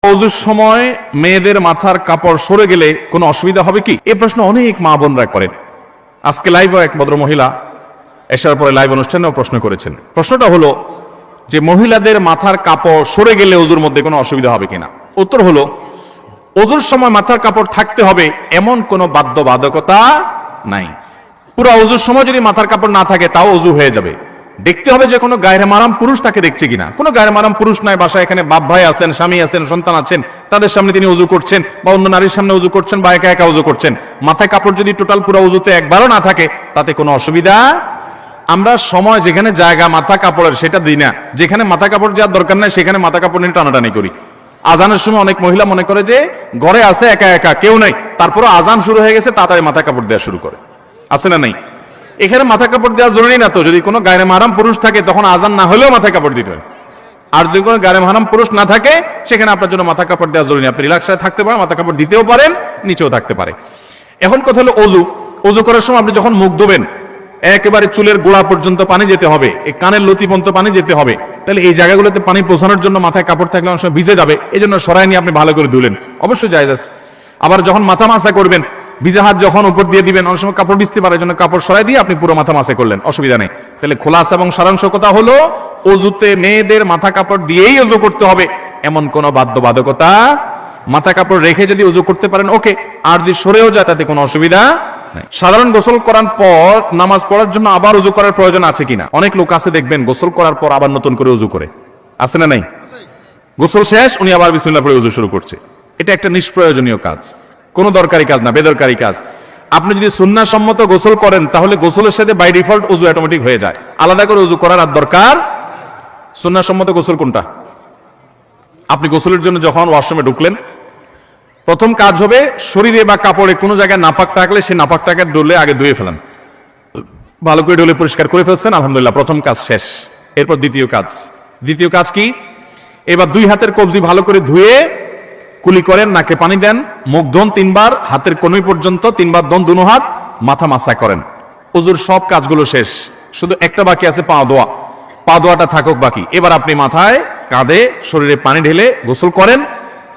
ওযুর সময় মেয়েদের মাথার কাপড় সরে গেলে কোনো অসুবিধা হবে কি? এই প্রশ্ন অনেক মা বোনরা করেন। আজকে লাইভে এক ভদ্র মহিলা এসার পরে লাইভ অনুষ্ঠানেও প্রশ্ন করেছেন। প্রশ্নটা হলো যে মহিলাদের মাথার কাপড় সরে গেলে ওযুর মধ্যে কোনো অসুবিধা হবে কিনা। উত্তর হলো ওযুর সময় মাথার কাপড় থাকতে হবে এমন কোনো বাধ্যবাধকতা নাই। পুরো ওযুর সময় যদি মাথার কাপড় না থাকে তাও ওযু হয়ে যাবে। দেখতে হবে যে কোনো গায়রে মারাম পুরুষ তাকে দেখছে কিনা। কোনো গায়রে মারাম পুরুষ নাই, বাসায় এখানে বাপ ভাই আছেন, স্বামী আছেন, সন্তান আছেন, তাদের সামনে তিনি ওযু করছেন বা অন্য নারীর সামনে ওযু করছেন বা একা একা ওযু করছেন। মাথায় কাপড় যদি টোটাল পুরো ওযুতে একবারও না থাকে তাতে কোনো অসুবিধা। আমরা সময় যেখানে জায়গা মাথা কাপড়ের সেটা দিই না, যেখানে মাথা কাপড় যাওয়ার দরকার নাই সেখানে মাথা কাপড় নিয়ে টানাটানি করি। আজানের সময় অনেক মহিলা মনে করে যে ঘরে আছে একা একা কেউ নাই, তারপরে আজান শুরু হয়ে গেছে তাড়াতাড়ি মাথা কাপড় দেওয়া শুরু করে। আছে না নাই? এখানে মাথা কাপড় দেওয়া জরুরি না তো। যদি কোনো গায়রে মাহরাম পুরুষ থাকে তখন আজান না হলেও মাথা কাপড় দিতে হয়। আর যদি কোনো গায়রে মাহরাম পুরুষ না থাকে সেখানে আপনার জন্য মাথা কাপড় দেওয়া জরুরি। আপনি রিল্যাক্সে থাকতে পারেন, মাথা কাপড় দিতেও পারেন, নিচেও থাকতে পারে। এখন কথা হলো ওযু। ওযু করার সময় আপনি যখন মুখ ধোবেন একেবারে চুলের গোড়া পর্যন্ত পানি যেতে হবে, এই কানের লতি পর্যন্ত পানি যেতে হবে। তাহলে এই জায়গাগুলোতে পানি পৌঁছানোর জন্য মাথায় কাপড় থাকলে অনেক সময় ভিজে যাবে, এই জন্য সরাই নিয়ে আপনি ভালো করে ধুলেন, অবশ্যই জায়েজ আছে। আবার যখন মাথা মাসা করবেন ভিজে হাত যখন উপর দিয়ে দিবেন অনেক সময় কাপড় ভিজতে পারে, এই জন্য কাপড় সরাই দিয়ে আপনি পুরো মাথা মাসা করলেন, অসুবিধা নেই। তাহলে খোলাসা এবং সারাংশ কথা হলো ওযুতে মেয়েদের মাথা কাপড় দিয়েই ওযু করতে হবে এমন কোনো বাধ্যবাধকতা। মাথা কাপড় রেখে যদি ওযু করতে পারেন ওকে, আর যদি সরেও যায় তাতে কোনো অসুবিধা নাই। সাধারণ গোসল করার পর নামাজ পড়ার জন্য আবার ওযু করার প্রয়োজন আছে কিনা? অনেক লোক আছে দেখবেন গোসল করার পর আবার নতুন করে ওযু করে, আছে না নাই? গোসল শেষ উনি আবার বিসমিল্লাহ পড়ে ওযু শুরু করছে। এটা একটা নিষ্প্রয়োজনীয় কাজ, কোনো দরকারি কাজ না, বেদরকারি কাজ। আপনি যদি সুন্নাহ সম্মত গোসল করেন তাহলে গোসলের সাথে বাই ডিফল্ট ওযু অটোমেটিক হয়ে যায়, আলাদা করে ওযু করার আর দরকার। সুন্নাহ সম্মত গোসল কোনটা? আপনি গোসলের জন্য যখন ওয়াশরুমে ঢুকলেন প্রথম কাজ হবে শরীরে বা কাপড়ে কোনো জায়গায় নাপাক থাকলে সেই নাপাকটাকে ডলে আগে ধুয়ে ফেলেন, ভালো করে ডলে পরিষ্কার করে ফেলছেন, আলহামদুলিল্লাহ, প্রথম কাজ শেষ। এরপর দ্বিতীয় কাজ কি? এবার দুই হাতের কবজি ভালো করে ধুয়ে কুলি করেন, নাকে পানি দেন, মুখ ধোন 3 বার, হাতের কনুই পর্যন্ত 3 বার ধোন দুনো হাত, মাথা মাসা করেন। ওযুর সব কাজগুলো শেষ, শুধু একটা বাকি আছে পা ধোয়া। পা ধোয়াটা থাকুক বাকি। এবার আপনি মাথায় কাঁধে শরীরে পানি ঢেলে গোসল করেন।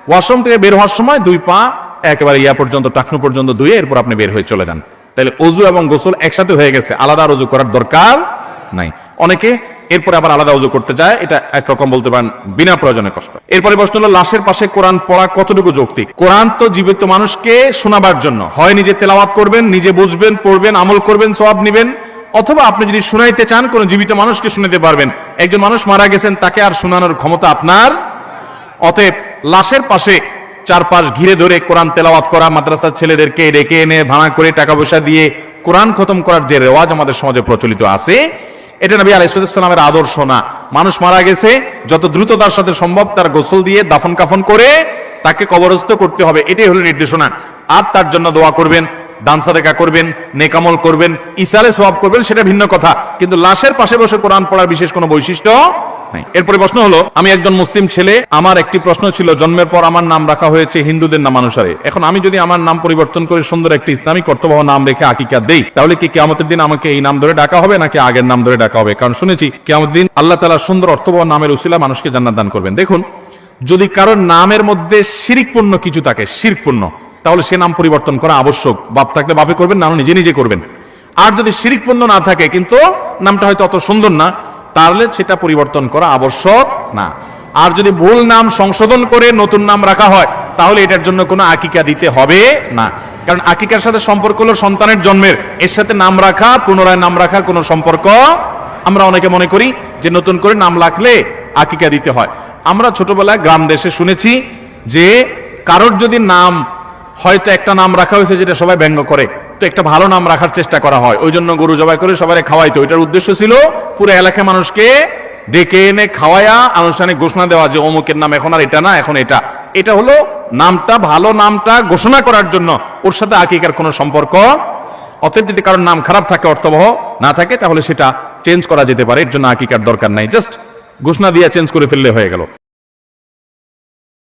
ওয়াশরুম থেকে বের হওয়ার সময় 2 পা একেবারে ইয়া পর্যন্ত টাকনু পর্যন্ত ধুয়ে এরপর আপনি বের হয়ে চলে যান। তাহলে ওযু এবং গোসল একসাথে হয়ে গেছে, আলাদা আর ওযু করার দরকার নাই। অনেকে এরপরে আবার আলাদা ওযু করতে যায়, এটা একরকম বলতে পারেন বিনা প্রয়োজনে কষ্ট। এরপরে প্রশ্ন হলো লাশের পাশে কোরআন পড়া কতটুকু যৌক্তিক? কোরআন তো জীবিত মানুষকে শোনাবার জন্য, হয় নিজে তেলাওয়াত করবেন, নিজে বুঝবেন, পড়বেন, আমল করবেন, সওয়াব নেবেন, অথবা আপনি যদি শুনাইতে চান কোন জীবিত মানুষকে শুনাতে পারবেন। একজন মানুষ মারা গেছেন, তাকে আর শোনানোর ক্ষমতা আপনার। অতএব লাশের পাশে চারপাশ ঘিরে ধরে কোরআন তেলাওয়াত করা, মাদ্রাসার ছেলেদেরকে ডেকে এনে ভাড়া করে টাকা পয়সা দিয়ে কোরআন খতম করার যে রেওয়াজ আমাদের সমাজে প্রচলিত আছে, এটা নবী আলাইহিস সালামের আদর্শ না। মানুষ মারা গেছে যত দ্রুত তার সাথে সম্ভব তার গোসল দিয়ে দাফন কাফন করে তাকে কবরস্থ করতে হবে, এটাই হলো নির্দেশনা। আর তার জন্য দোয়া করবেন, দান সাদেকা করবেন, নেকামল করবেন, ইসালে সওয়াব করবেন, সেটা ভিন্ন কথা। কিন্তু লাশের পাশে বসে কোরআন পড়ার বিশেষ কোনো বৈশিষ্ট্য নাই। এরপরে প্রশ্ন হলো, আমি একজন মুসলিম ছেলে, আমার একটি প্রশ্ন ছিল, জন্মের পর আমার নাম রাখা হয়েছে হিন্দুদের নামানুসারে। এখন আমি যদি আমার নাম পরিবর্তন করে সুন্দর একটি ইসলামিক অর্থবহ নাম রেখে আকিকা দেই, তাহলে কি কিয়ামতের দিন আমাকে এই নাম ধরে ডাকা হবে নাকি আগের নাম ধরে ডাকা হবে? কারণ শুনেছি কিয়ামতের দিন আল্লাহ তাআলা সুন্দর অর্থবহ নামের উসিলা মানুষকে জান্নাত দান করবেন। দেখুন, যদি কারোর নামের মধ্যে শিরকপূর্ণ কিছু থাকে, শিরকপূর্ণ, তাহলে সে নাম পরিবর্তন করা আবশ্যক। বাপ থাকলে বাপে করবেন, না নিজে নিজে করবেন। আর যদি শিরকপূর্ণ না থাকে কিন্তু নামটা হয়তো অত সুন্দর না, তাহলে সেটা পরিবর্তন করা আবশ্যক না। আর যদি ভুল নাম সংশোধন করে নতুন নাম রাখা হয় তাহলে এটার জন্য কোনো আকিকা দিতে হবে না। কারণ আকিকার সাথে সম্পর্ক হলো সন্তানের জন্মের, এর সাথে নাম রাখা, পুনরায় নাম রাখার কোনো সম্পর্ক। আমরা অনেকে মনে করি যে নতুন করে নাম রাখলে আকিকা দিতে হয়। আমরা ছোটবেলায় গ্রাম দেশে শুনেছি যে কারোর যদি নাম হয়তো একটা নাম রাখা হয়েছে যেটা সবাই ব্যঙ্গ করে, তো একটা ভালো নাম রাখার চেষ্টা করা হয়, ওই জন্য গরু জবাই করে সবাই খাওয়াইতো। ওইটার উদ্দেশ্য ছিল পুরো এলাকার মানুষকে ডেকে এনে খাওয়ায়া আনুষ্ঠানিক ঘোষণা দেওয়া যে অমুকের নাম এখন আর এটা না, এখন এটা। এটা হলো নামটা, ভালো নামটা ঘোষণা করার জন্য, ওর সাথে আকিকার কোনো সম্পর্ক। অতএব যদি কারোর নাম খারাপ থাকে, অর্থবহ না থাকে, তাহলে সেটা চেঞ্জ করা যেতে পারে, এর জন্য আকিকার দরকার নাই, জাস্ট ঘোষণা দিয়ে চেঞ্জ করে ফেললে হয়ে গেল।